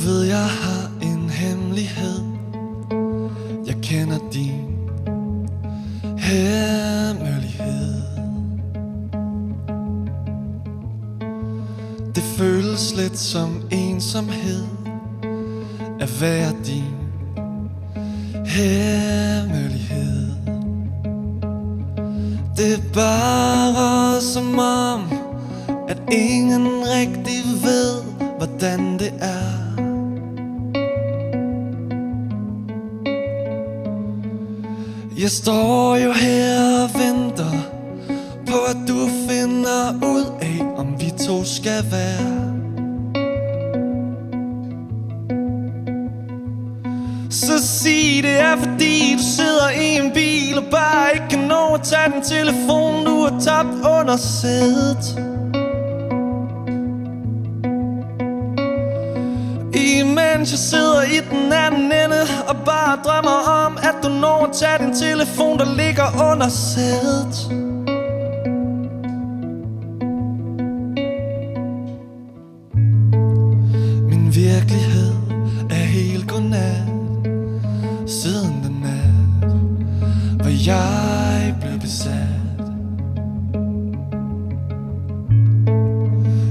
ved, jeg har en hemmelighed. Jeg kender din hemmelighed. Det føles lidt som ensomhed at være din hemmelighed. Det er bare som om, at ingen rigtig ved, hvordan det er. Jeg står jo her og venter på, at du finder ud af, om vi to skal være. Så sig det er fordi du sidder i en bil og bare ikke kan nå at tage din telefon, du har tabt under sædet. Imens jeg sidder i den anden ende og bare drømmer om, at du når at tage din telefon, der ligger under sædet. Min virkelighed er helt godnat siden den nat, hvor jeg blev besat.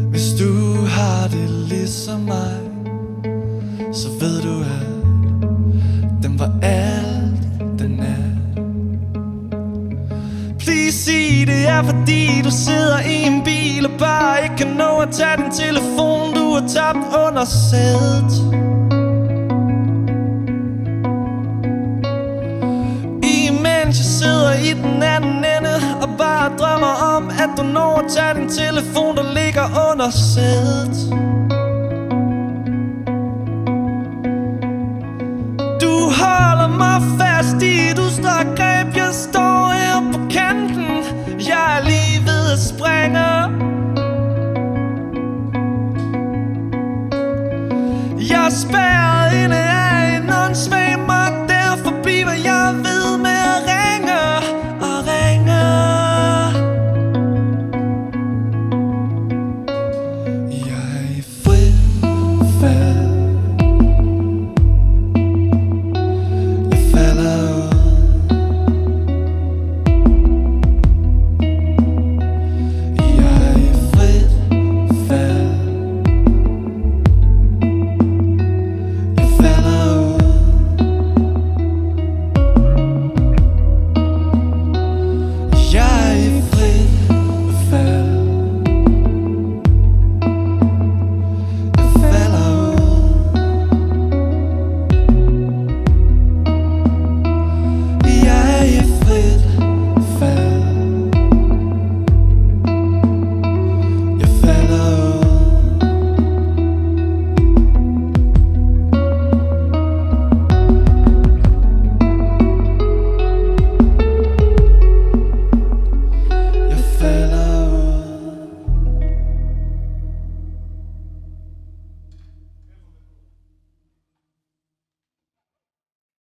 Hvis du har det ligesom mig, så ved du, at den var alt den er. Please sig det er fordi du sidder i en bil og bare ikke kan nå at tage din telefon, du har tabt under sædet. Imens jeg sidder i den anden ende og bare drømmer om, at du når at tage din telefon, der ligger under sædet. Du holder mig fast i, du stak